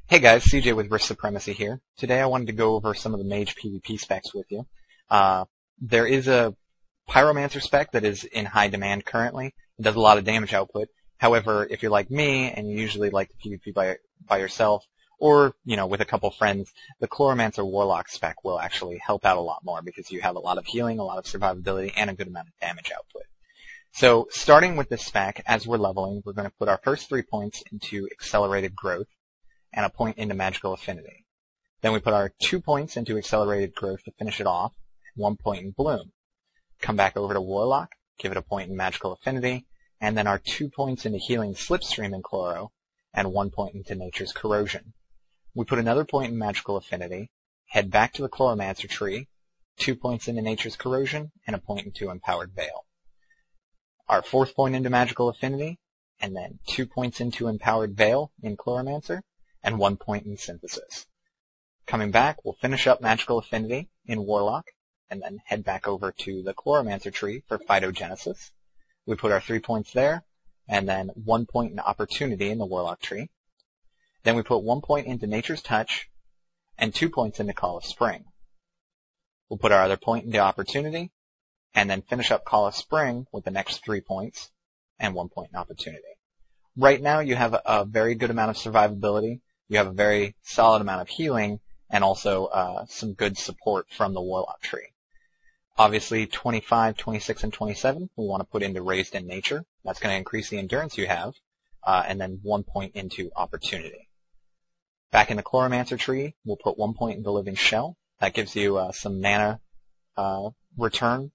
Hey guys, CJ with Supremacy here. Today I wanted to go over some of the Mage PvP specs with you. There is a Pyromancer spec that is in high demand currently. It does a lot of damage output. However, if you're like me and you usually like to PvP by yourself or, with a couple friends, the Chloromancer Warlock spec will actually help out a lot more because you have a lot of healing, a lot of survivability, and a good amount of damage output. So starting with this spec, as we're leveling, we're going to put our first 3 points into Accelerated Growth and a point into Magical Affinity. Then we put our 2 points into Accelerated Growth to finish it off, 1 point in Bloom. Come back over to Warlock, give it a point in Magical Affinity, and then our 2 points into Healing Slipstream in Chloro, and 1 point into Nature's Corrosion. We put another point in Magical Affinity, head back to the Chloromancer tree, 2 points into Nature's Corrosion, and a point into Empowered Veil. Our 4th point into Magical Affinity, and then 2 points into Empowered Veil in Chloromancer, and 1 point in Synthesis. Coming back, we'll finish up Magical Affinity in Warlock, and then head back over to the Chloromancer tree for Phytogenesis. We put our 3 points there, and then 1 point in Opportunity in the Warlock tree. Then we put 1 point into Nature's Touch, and 2 points into Call of Spring. We'll put our other point into Opportunity, and then finish up Call of Spring with the next 3 points, and 1 point in Opportunity. Right now you have a very good amount of survivability, you have a very solid amount of healing, and also some good support from the Warlock tree. Obviously 25, 26, and 27 we want to put into Raised in Nature. That's going to increase the endurance you have, and then 1 point into Opportunity. Back in the Chloromancer tree, we'll put 1 point into Living Shell. That gives you some mana return,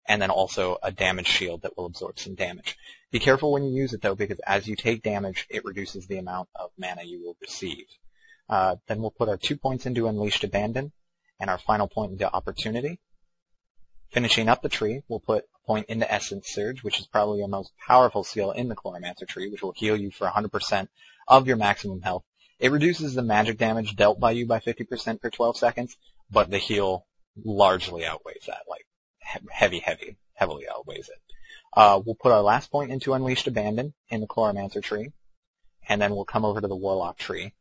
and then also a damage shield that will absorb some damage. Be careful when you use it though, because as you take damage, it reduces the amount of mana you will receive. Then we'll put our 2 points into Unleashed Abandon, and our final point into Opportunity. Finishing up the tree, we'll put a point into Essence Surge, which is probably your most powerful skill in the Chloromancer tree, which will heal you for 100% of your maximum health. It reduces the magic damage dealt by you by 50% per 12 seconds, but the heal largely outweighs that, like heavily outweighs it. We'll put our last point into Unleashed Abandon in the Chloromancer tree, and then we'll come over to the Warlock tree.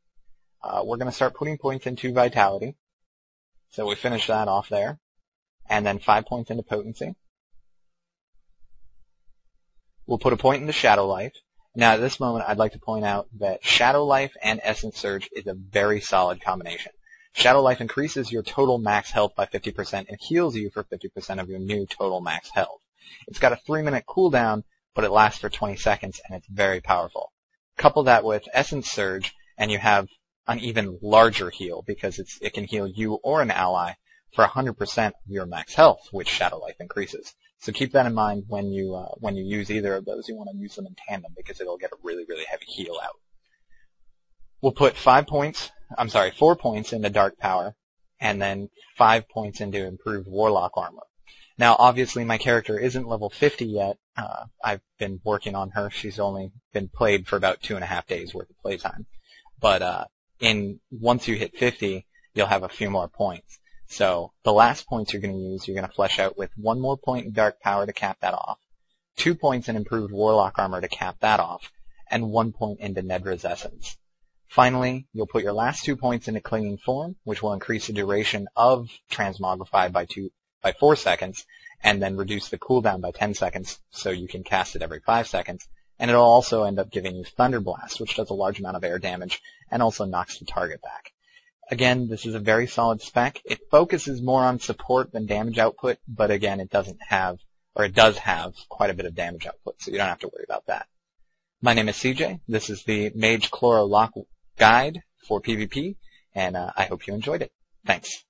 We're going to start putting points into Vitality, so we finish that off there, and then 5 points into Potency. We'll put a point into Shadow Life. Now at this moment I'd like to point out that Shadow Life and Essence Surge is a very solid combination. Shadow Life increases your total max health by 50% and heals you for 50% of your new total max health. It's got a 3-minute cooldown, but it lasts for 20 seconds, and it's very powerful. Couple that with Essence Surge, and you have an even larger heal, because it can heal you or an ally for 100% of your max health, which Shadow Life increases. So keep that in mind when you use either of those. You want to use them in tandem, because it'll get a really, really heavy heal out. We'll put 4 points into Dark Power, and then 5 points into Improved Warlock Armor. Now, obviously, my character isn't level 50 yet. I've been working on her. She's only been played for about 2.5 days worth of playtime. But once you hit 50, you'll have a few more points. So the last points you're going to use, you're going to flesh out with 1 more point in Dark Power to cap that off, 2 points in Improved Warlock Armor to cap that off, and 1 point into Nedra's Essence. Finally, you'll put your last 2 points into Clinging Form, which will increase the duration of Transmogrify by 4 seconds, and then reduce the cooldown by 10 seconds, so you can cast it every 5 seconds. And it'll also end up giving you Thunder Blast, which does a large amount of air damage, and also knocks the target back. Again, this is a very solid spec. It focuses more on support than damage output, but again, it does have quite a bit of damage output, so you don't have to worry about that. My name is CJ. This is the Mage Chloro Lock Guide for PvP, and I hope you enjoyed it. Thanks.